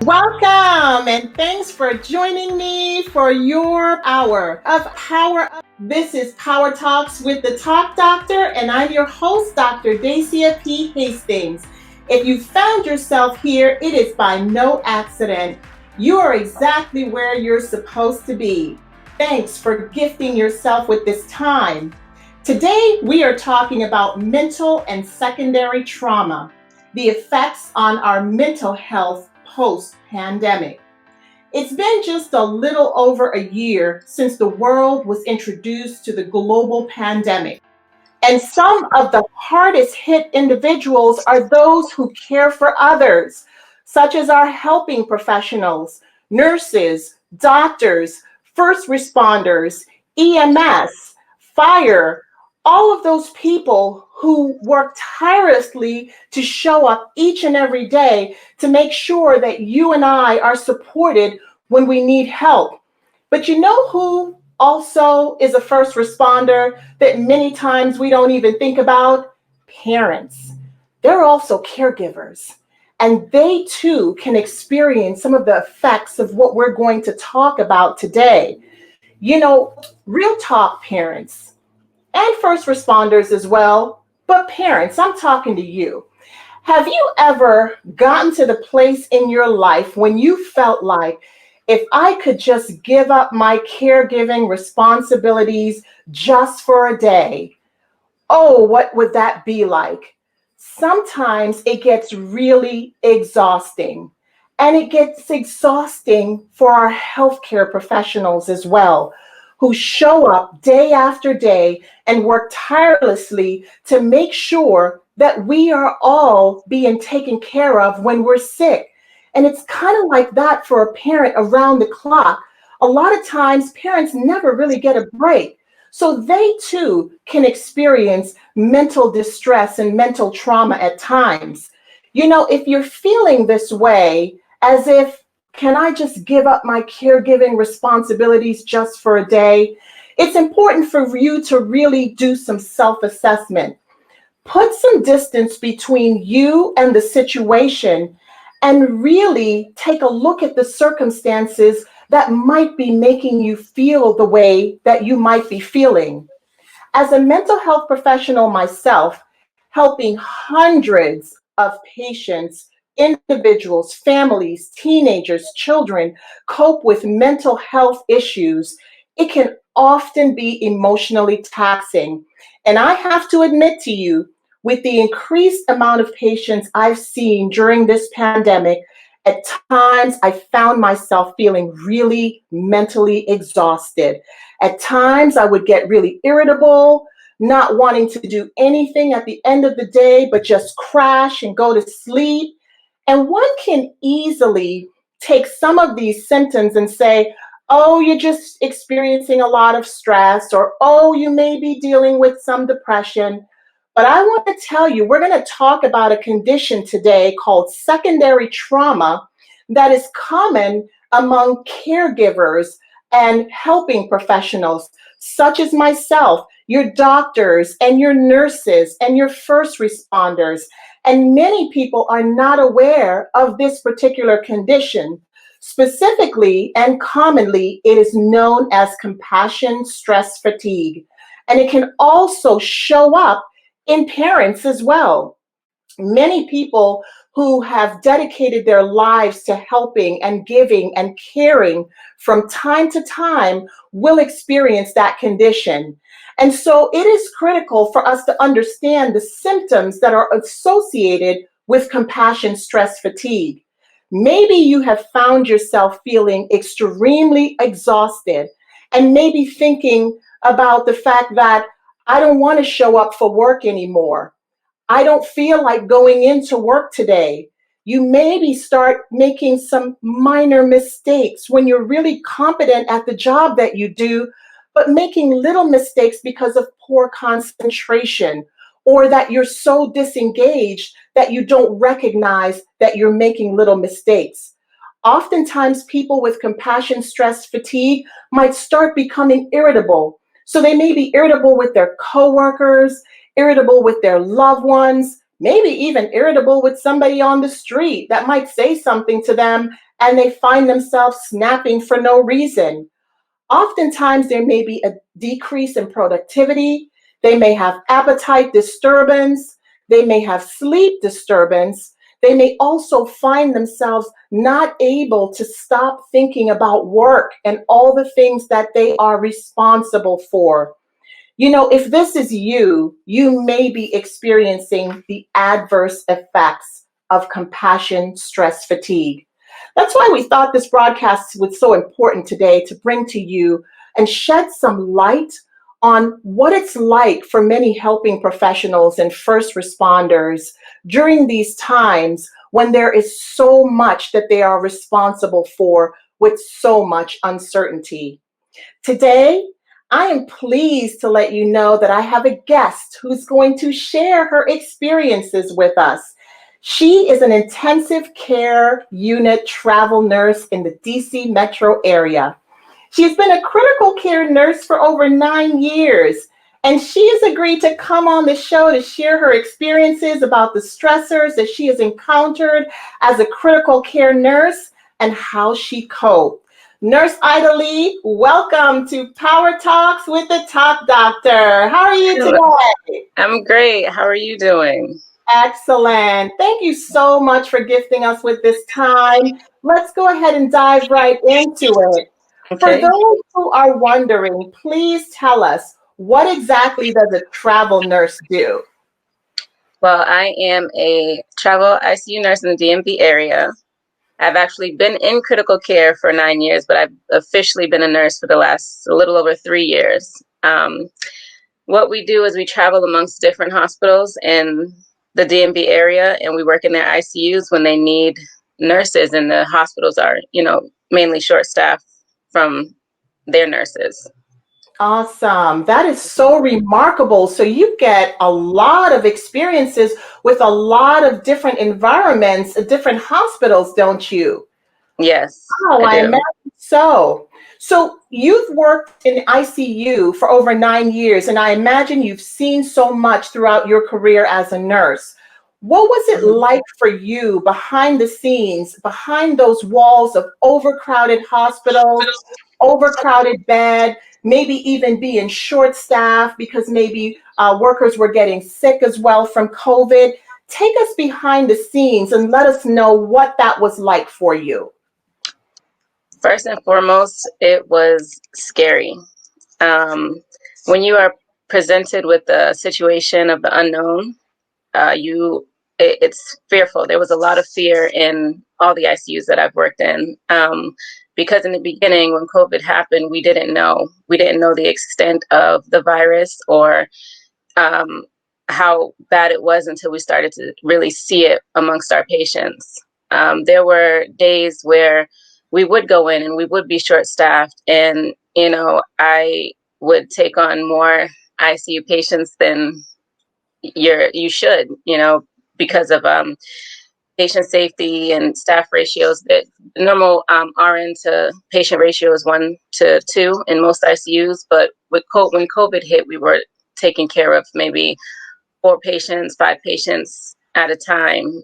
Welcome and thanks for joining me for your hour of power. This is Power Talks with the Talk Doctor, and I'm your host, Dr. Dacia P. Hastings. If you found yourself here, it is by no accident. You are exactly where you're supposed to be. Thanks for gifting yourself with this time. Today, we are talking about mental and secondary trauma, the effects on our mental health post-pandemic. It's been just a little over a year since the world was introduced to the global pandemic. And some of the hardest hit individuals are those who care for others, such as our helping professionals, nurses, doctors, first responders, EMS, fire, all of those people who work tirelessly to show up each and every day to make sure that you and I are supported when we need help. But you know who also is a first responder that many times we don't even think about? Parents. They're also caregivers. And they too can experience some of the effects of what we're going to talk about today. You know, real talk, parents and first responders as well, but parents, I'm talking to you. Have you ever gotten to the place in your life when you felt like, if I could just give up my caregiving responsibilities just for a day, oh, what would that be like? Sometimes it gets really exhausting. And it gets exhausting for our healthcare professionals as well, who show up day after day and work tirelessly to make sure that we are all being taken care of when we're sick. And it's kind of like that for a parent around the clock. A lot of times, parents never really get a break. So they too can experience mental distress and mental trauma at times. You know, if you're feeling this way, as if, can I just give up my caregiving responsibilities just for a day? It's important for you to really do some self-assessment. Put some distance between you and the situation and really take a look at the circumstances that might be making you feel the way that you might be feeling. As a mental health professional myself, helping hundreds of patients, individuals, families, teenagers, children cope with mental health issues, it can often be emotionally taxing. And I have to admit to you, with the increased amount of patients I've seen during this pandemic, at times I found myself feeling really mentally exhausted. At times I would get really irritable, not wanting to do anything at the end of the day, but just crash and go to sleep. And one can easily take some of these symptoms and say, oh, you're just experiencing a lot of stress, or oh, you may be dealing with some depression. But I want to tell you, we're going to talk about a condition today called secondary trauma that is common among caregivers and helping professionals, such as myself, your doctors and your nurses and your first responders. And many people are not aware of this particular condition. Specifically and commonly, it is known as compassion stress fatigue. And it can also show up in parents as well. Many people who have dedicated their lives to helping and giving and caring from time to time will experience that condition. And so it is critical for us to understand the symptoms that are associated with compassion stress fatigue. Maybe you have found yourself feeling extremely exhausted and maybe thinking about the fact that I don't want to show up for work anymore. I don't feel like going into work today. You maybe start making some minor mistakes when you're really competent at the job that you do, but making little mistakes because of poor concentration, or that you're so disengaged that you don't recognize that you're making little mistakes. Oftentimes, people with compassion stress fatigue might start becoming irritable. So they may be irritable with their coworkers, irritable with their loved ones, maybe even irritable with somebody on the street that might say something to them and they find themselves snapping for no reason. Oftentimes, there may be a decrease in productivity. They may have appetite disturbance. They may have sleep disturbance. They may also find themselves not able to stop thinking about work and all the things that they are responsible for. You know, if this is you, you may be experiencing the adverse effects of compassion stress fatigue. That's why we thought this broadcast was so important today to bring to you and shed some light on what it's like for many helping professionals and first responders during these times when there is so much that they are responsible for with so much uncertainty. Today, I am pleased to let you know that I have a guest who's going to share her experiences with us. She is an intensive care unit travel nurse in the DC metro area. She's been a critical care nurse for over 9 years, and she has agreed to come on the show to share her experiences about the stressors that she has encountered as a critical care nurse and how she coped. Nurse Ida Lee, welcome to Power Talks with the Talk Doctor. How are you today? I'm great. How are you doing? Excellent. Thank you so much for gifting us with this time. Let's go ahead and dive right into it. For Okay. those who are wondering, please tell us, what exactly does a travel nurse do? Well, I am a travel ICU nurse in the DMV area. I've actually been in critical care for 9 years, but I've officially been a nurse for the last a little over 3 years. What we do is we travel amongst different hospitals in the DMV area, and we work in their ICUs when they need nurses, and the hospitals are, mainly short-staffed from their nurses. Awesome. That is so remarkable. So you get a lot of experiences with a lot of different environments, different hospitals, don't you? Yes, Oh, I I do. imagine so. So you've worked in ICU for over 9 years, and I imagine you've seen so much throughout your career as a nurse. What was it Mhm. like for you behind the scenes, behind those walls of overcrowded hospitals, overcrowded bed, maybe even being short staffed because maybe workers were getting sick as well from COVID? Take us behind the scenes and let us know what that was like for you. First and foremost, it was scary. Um, when you are presented with the situation of the unknown, it's fearful. There was a lot of fear in all the ICUs that I've worked in, because in the beginning, when COVID happened, we didn't know. We didn't know the extent of the virus or um, how bad it was until we started to really see it amongst our patients. There were days where we would go in and we would be short staffed, and I would take on more ICU patients than you should, because of patient safety and staff ratios. That normal RN to patient ratio is 1 to 2 in most ICUs, but when COVID hit, we were taking care of maybe 4 patients, 5 patients at a time.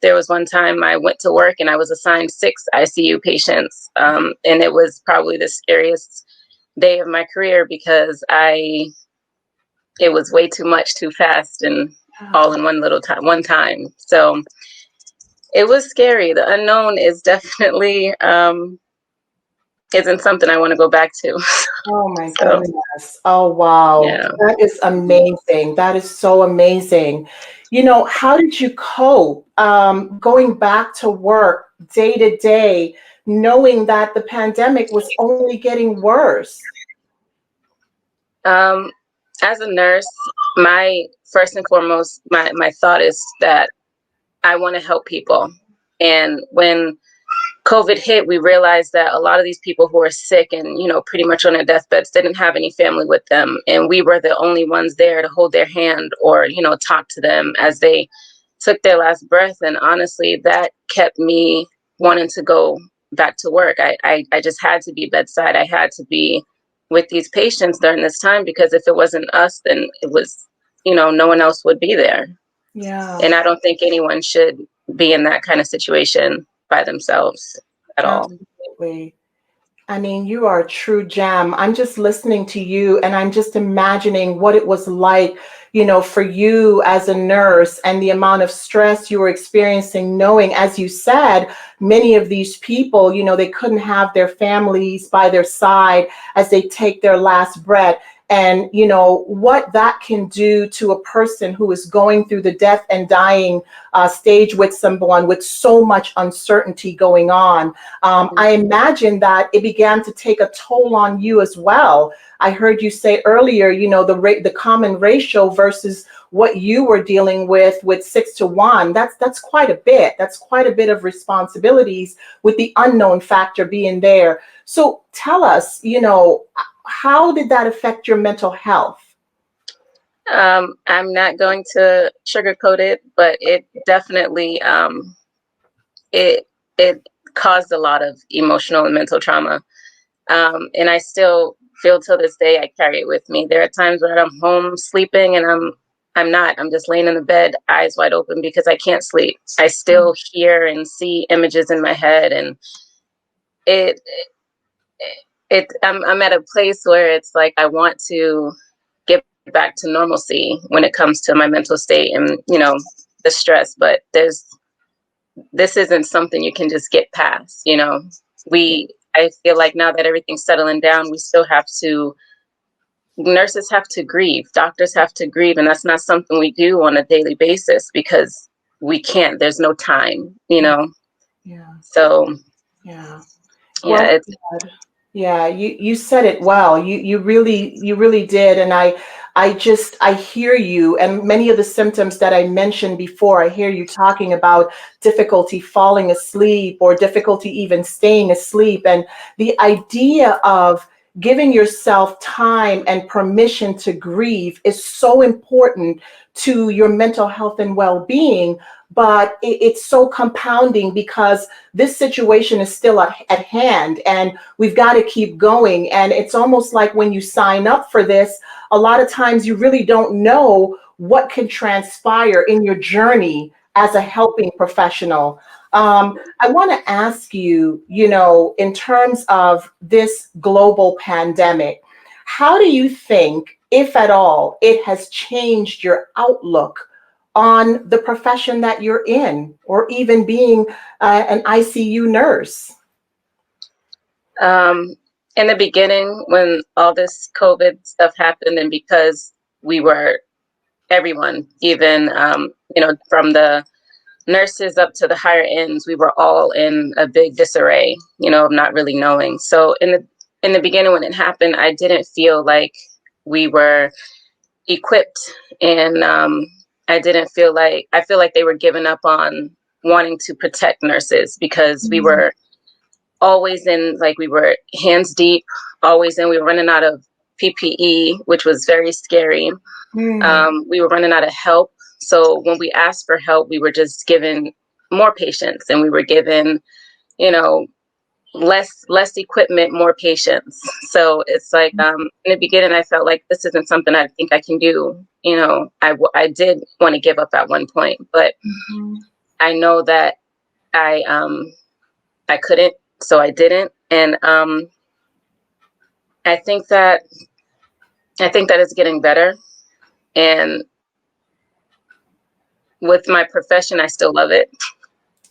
There was one time I went to work and I was assigned 6 ICU patients, and it was probably the scariest day of my career because it was way too much, too fast, and all in one time. So it was scary. The unknown is definitely isn't something I want to go back to. Oh my So goodness. Oh wow. yeah. That is amazing. That is so amazing. You know, how did you cope going back to work day to day, knowing that the pandemic was only getting worse? Um, as a nurse, my first and foremost, my thought is that I want to help people. And when COVID hit, we realized that a lot of these people who are sick and, pretty much on their deathbeds didn't have any family with them. And we were the only ones there to hold their hand or, talk to them as they took their last breath. And honestly, that kept me wanting to go back to work. I just had to be bedside. I had to be with these patients during this time, because if it wasn't us, then it was, no one else would be there. Yeah. And I don't think anyone should be in that kind of situation by themselves. at all. Absolutely. I mean, you are a true gem. I'm just listening to you and I'm just imagining what it was like, for you as a nurse and the amount of stress you were experiencing, knowing, as you said, many of these people, they couldn't have their families by their side as they take their last breath. And, what that can do to a person who is going through the death and dying stage with someone with so much uncertainty going on. I imagine that it began to take a toll on you as well. I heard you say earlier, the common ratio versus what you were dealing with 6 to 1. That's quite a bit. That's quite a bit of responsibilities with the unknown factor being there. So tell us, how did that affect your mental health? I'm not going to sugarcoat it, but it definitely it it caused a lot of emotional and mental trauma. And I still feel till this day I carry it with me. There are times when I'm home sleeping and I'm just laying in the bed, eyes wide open because I can't sleep. I still hear and see images in my head, and it I'm at a place where it's like I want to get back to normalcy when it comes to my mental state and the stress, but this isn't something you can just get past. I feel like now that everything's settling down, we still have to, nurses have to grieve, doctors have to grieve, and that's not something we do on a daily basis because we can't, there's no time. Yeah. So Yeah. yeah, Well, yeah, you said it well. You really did. And I hear you, and many of the symptoms that I mentioned before, I hear you talking about difficulty falling asleep or difficulty even staying asleep. And the idea of giving yourself time and permission to grieve is so important to your mental health and well-being. But it's so compounding because this situation is still at hand, and we've got to keep going. And it's almost like when you sign up for this, a lot of times you really don't know what can transpire in your journey as a helping professional. I want to ask you, in terms of this global pandemic, how do you think, if at all, it has changed your outlook on the profession that you're in, or even being an ICU nurse? in the beginning when all this COVID stuff happened, and because we were everyone, even from the nurses up to the higher ends, we were all in a big disarray, of not really knowing. So in the beginning when it happened, I didn't feel like we were equipped, and I feel like they were giving up on wanting to protect nurses because we were always in, like, we were hands deep, always in. We were running out of PPE, which was very scary. We were running out of help. So when we asked for help, we were just given more patients, and we were given, you know, less equipment, more patients. So it's like, in the beginning, I felt like this isn't something I think I can do. I did want to give up at one point, but I know that I couldn't, so I didn't. And I think that it's getting better. And with my profession, I still love it.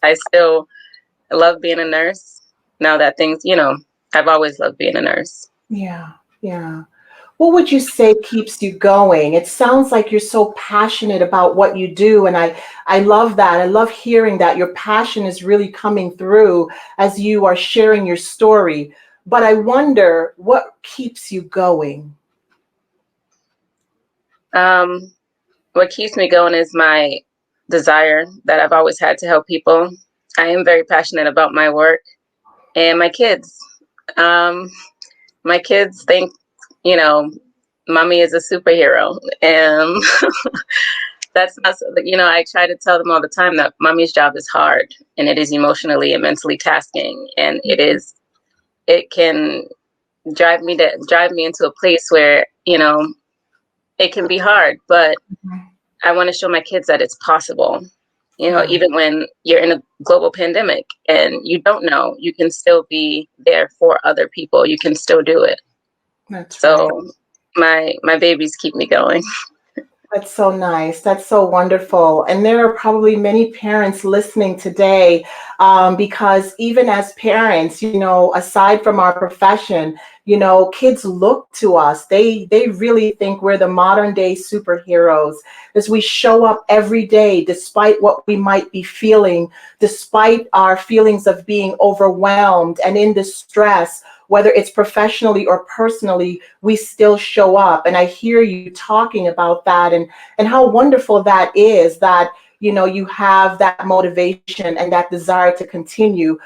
I still love being a nurse. Now that I've always loved being a nurse. Yeah, yeah. What would you say keeps you going? It sounds like you're so passionate about what you do, and I love that. I love hearing that your passion is really coming through as you are sharing your story. But I wonder what keeps you going. Um, what keeps me going is my desire that I've always had to help people. I am very passionate about my work and my kids. Um, my kids think, you know, mommy is a superhero, and that's not. I try to tell them all the time that mommy's job is hard, and it is emotionally and mentally tasking, and it can drive me into a place where it can be hard, but I want to show my kids that it's possible. Even when you're in a global pandemic and you don't know, you can still be there for other people. You can still do it. That's so my babies keep me going. That's so nice. That's so wonderful. And there are probably many parents listening today, because even as parents, aside from our profession, kids look to us. They really think we're the modern day superheroes as we show up every day, despite what we might be feeling, despite our feelings of being overwhelmed and in distress, whether it's professionally or personally, we still show up. And I hear you talking about that and how wonderful that is, that you have that motivation and that desire to continue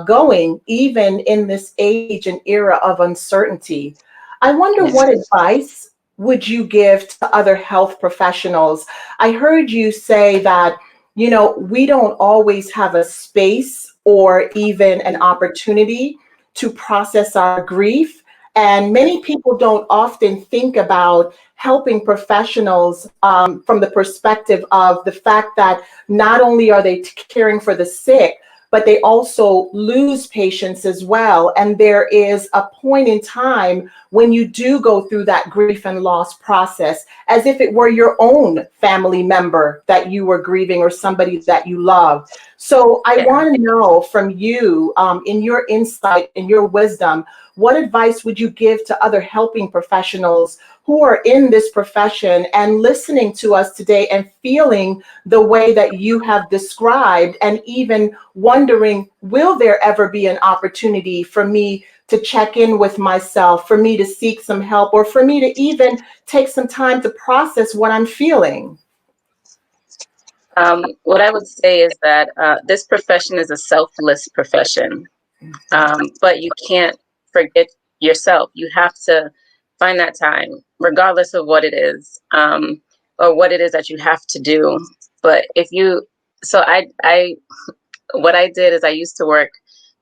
going even in this age and era of uncertainty. I wonder, what advice would you give to other health professionals? I heard you say that we don't always have a space or even an opportunity to process our grief. And many people don't often think about helping professionals from the perspective of the fact that not only are they caring for the sick, but they also lose patients as well. And there is a point in time when you do go through that grief and loss process, as if it were your own family member that you were grieving or somebody that you love. So I want to know from you, in your insight, in your wisdom, what advice would you give to other helping professionals who are in this profession and listening to us today and feeling the way that you have described, and even wondering, will there ever be an opportunity for me to check in with myself, for me to seek some help, or for me to even take some time to process what I'm feeling? What I would say is that this profession is a selfless profession, but you can't forget yourself. You have to find that time, regardless of what it is, or what it is that you have to do. But what I did is I used to work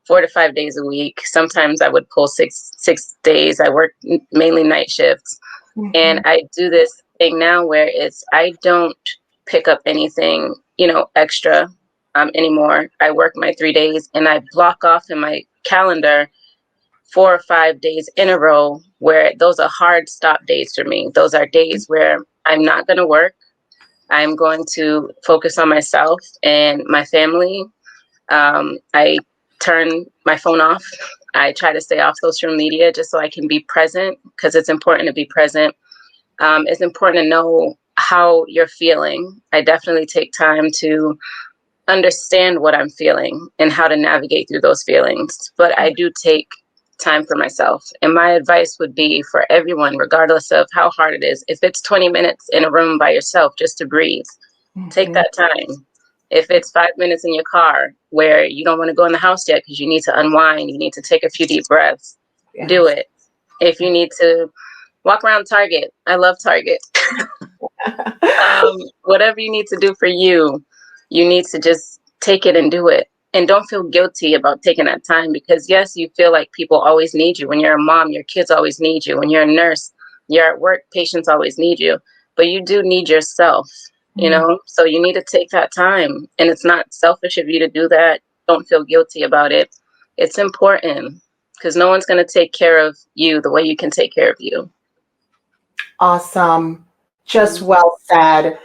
4 to 5 days a week. Sometimes I would pull six days. I work mainly night shifts. And I do this thing now where I don't pick up anything, extra anymore. I work my 3 days and I block off in my calendar 4 or 5 days in a row where those are hard stop days for me. Those are days where I'm not going to work. I'm going to focus on myself and my family. I turn my phone off. I try to stay off social media just so I can be present, because it's important to be present. It's important to know how you're feeling. I definitely take time to understand what I'm feeling and how to navigate through those feelings. But I do take time for myself. And my advice would be for everyone, regardless of how hard it is, if it's 20 minutes in a room by yourself just to breathe, take that time. If it's 5 minutes in your car where you don't want to go in the house yet because you need to unwind, you need to take a few deep breaths, do it. If you need to walk around Target, I love Target. Whatever you need to do for you, you need to just take it and do it. And don't feel guilty about taking that time, because yes, you feel like people always need you. When you're a mom, your kids always need you. When you're a nurse, you're at work, patients always need you. But you do need yourself, so you need to take that time. And it's not selfish of you to do that. Don't feel guilty about it. It's important, because no one's going to take care of you the way you can take care of you. Awesome. Just well said.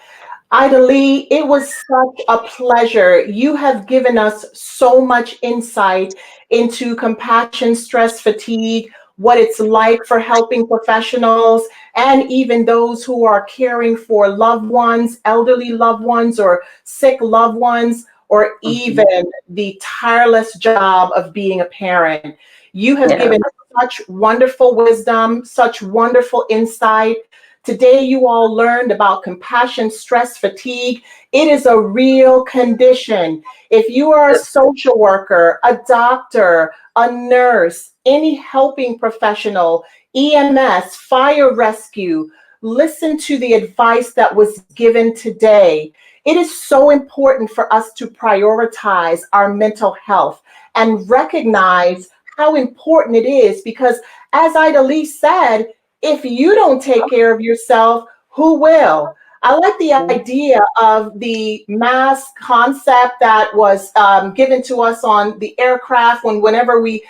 Ida Lee, it was such a pleasure. You have given us so much insight into compassion, stress, fatigue, what it's like for helping professionals, and even those who are caring for loved ones, elderly loved ones, or sick loved ones, or even the tireless job of being a parent. You have given such wonderful wisdom, such wonderful insight. Today, you all learned about compassion, stress, fatigue. It is a real condition. If you are a social worker, a doctor, a nurse, any helping professional, EMS, fire rescue, listen to the advice that was given today. It is so important for us to prioritize our mental health and recognize how important it is, because as Ida Lee said, if you don't take care of yourself, who will? I like the idea of the mask concept that was given to us on the aircraft whenever we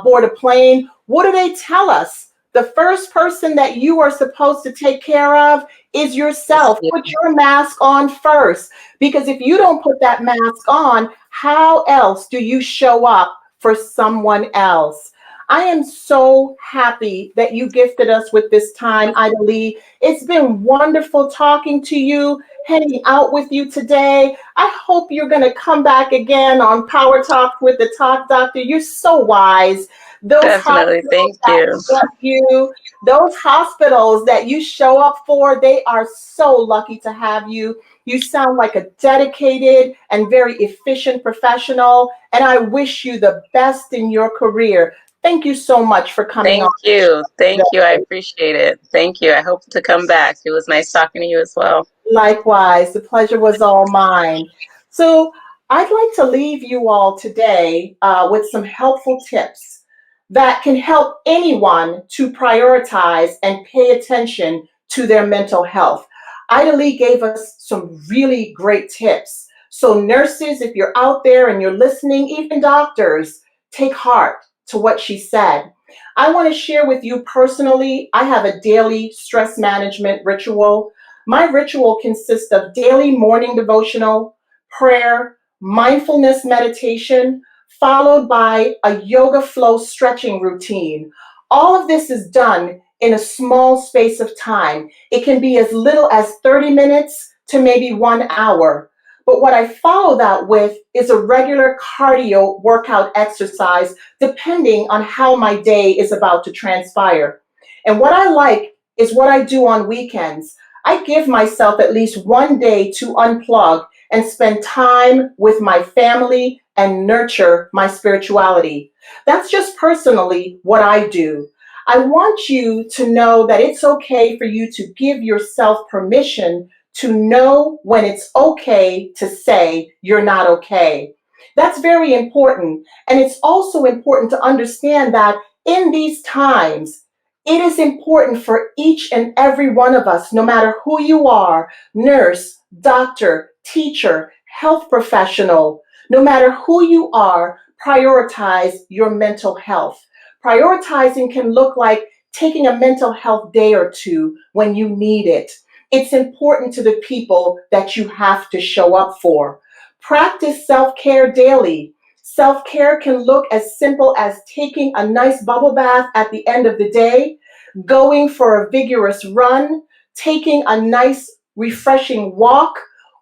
board a plane. What do they tell us? The first person that you are supposed to take care of is yourself. Put your mask on first, because if you don't put that mask on, how else do you show up for someone else? I am so happy that you gifted us with this time, Ida Lee. It's been wonderful talking to you, hanging out with you today. I hope you're going to come back again on Power Talk with the Talk Doctor. You're so wise. Those Definitely. hospitals Thank that you. love you, those hospitals that you show up for, they are so lucky to have you. You sound like a dedicated and very efficient professional, and I wish you the best in your career. Thank you so much for coming on. Thank you. Thank you. I appreciate it. Thank you. I hope to come back. It was nice talking to you as well. Likewise, the pleasure was all mine. So, I'd like to leave you all today with some helpful tips that can help anyone to prioritize and pay attention to their mental health. Ida Lee gave us some really great tips. So, nurses, if you're out there and you're listening, even doctors, take heart to what she said. I want to share with you personally, I have a daily stress management ritual. My ritual consists of daily morning devotional, prayer, mindfulness meditation, followed by a yoga flow stretching routine. All of this is done in a small space of time. It can be as little as 30 minutes to maybe 1 hour. But what I follow that with is a regular cardio workout exercise, depending on how my day is about to transpire. And what I like is what I do on weekends. I give myself at least one day to unplug and spend time with my family and nurture my spirituality. That's just personally what I do. I want you to know that it's okay for you to give yourself permission to know when it's okay to say you're not okay. That's very important. And it's also important to understand that in these times, it is important for each and every one of us, no matter who you are, nurse, doctor, teacher, health professional, no matter who you are, prioritize your mental health. Prioritizing can look like taking a mental health day or two when you need it. It's important to the people that you have to show up for. Practice self-care daily. Self-care can look as simple as taking a nice bubble bath at the end of the day, going for a vigorous run, taking a nice refreshing walk,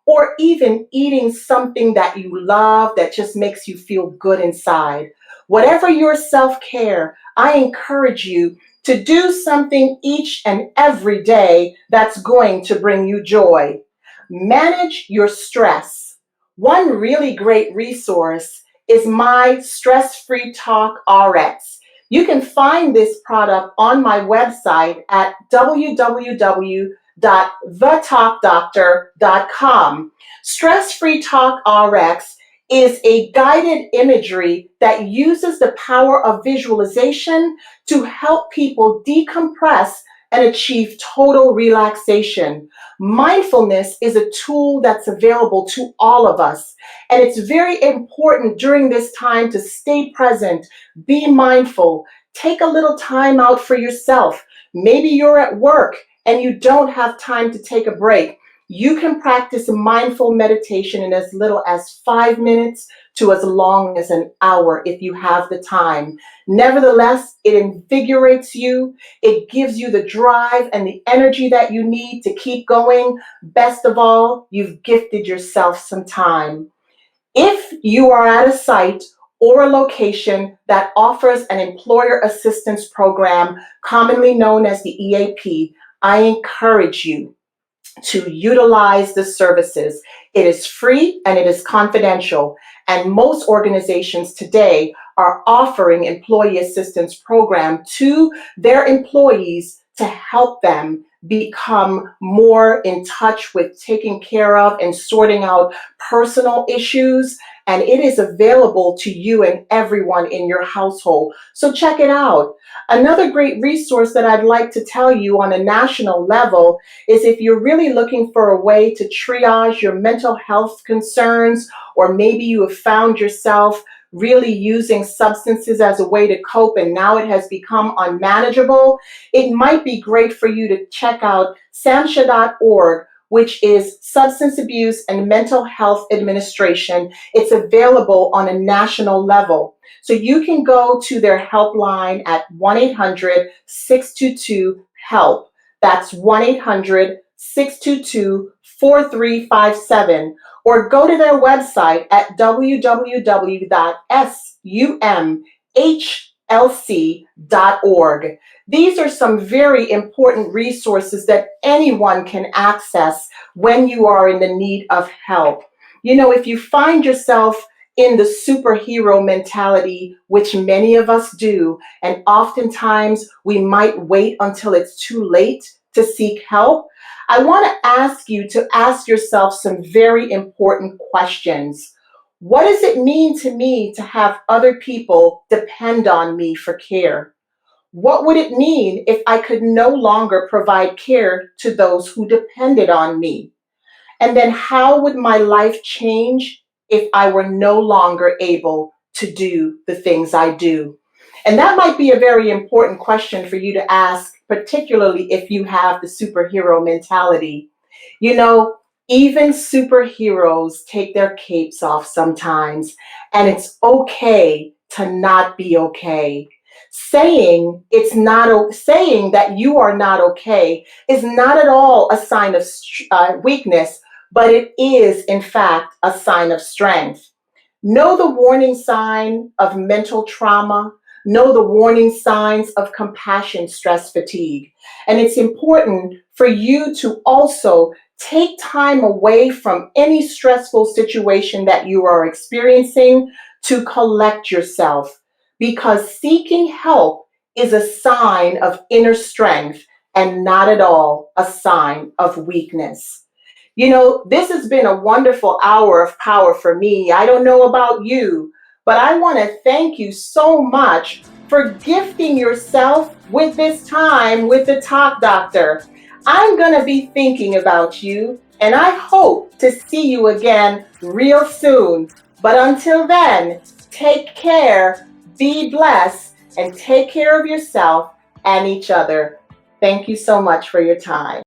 or even eating something that you love that just makes you feel good inside. Whatever your self-care, I encourage you to do something each and every day that's going to bring you joy. Manage your stress. One really great resource is my Stress Free Talk RX. You can find this product on my website at www.thetalkdoctor.com. Stress Free Talk RX is a guided imagery that uses the power of visualization to help people decompress and achieve total relaxation. Mindfulness is a tool that's available to all of us, and it's very important during this time to stay present, be mindful, take a little time out for yourself. Maybe you're at work and you don't have time to take a break. You can practice mindful meditation in as little as 5 minutes to as long as an hour if you have the time. Nevertheless, it invigorates you. It gives you the drive and the energy that you need to keep going. Best of all, you've gifted yourself some time. If you are at a site or a location that offers an employer assistance program, commonly known as the EAP, I encourage you to utilize the services. It is free and it is confidential. And most organizations today are offering employee assistance program to their employees to help them become more in touch with taking care of and sorting out personal issues and it is available to you and everyone in your household. So check it out. Another great resource that I'd like to tell you on a national level is if you're really looking for a way to triage your mental health concerns, or maybe you have found yourself really using substances as a way to cope and now it has become unmanageable, it might be great for you to check out samsha.org, which is Substance Abuse and Mental Health Administration. It's available on a national level. So you can go to their helpline at 1-800-622-HELP. That's 1-800-622-4357. Or go to their website at www.sumhlc.org. These are some very important resources that anyone can access when you are in the need of help. You know, if you find yourself in the superhero mentality, which many of us do, and oftentimes we might wait until it's too late to seek help, I want to ask you to ask yourself some very important questions. What does it mean to me to have other people depend on me for care? What would it mean if I could no longer provide care to those who depended on me? And then how would my life change if I were no longer able to do the things I do? And that might be a very important question for you to ask, particularly if you have the superhero mentality. You know, even superheroes take their capes off sometimes, and it's okay to not be okay. Saying that you are not okay is not at all a sign of weakness, but it is, in fact, a sign of strength. Know the warning sign of mental trauma. Know the warning signs of compassion stress fatigue. And it's important for you to also take time away from any stressful situation that you are experiencing to collect yourself, because seeking help is a sign of inner strength and not at all a sign of weakness. You know, this has been a wonderful hour of power for me. I don't know about you, but I want to thank you so much for gifting yourself with this time with the Talk Doctor. I'm going to be thinking about you, and I hope to see you again real soon. But until then, take care, be blessed, and take care of yourself and each other. Thank you so much for your time.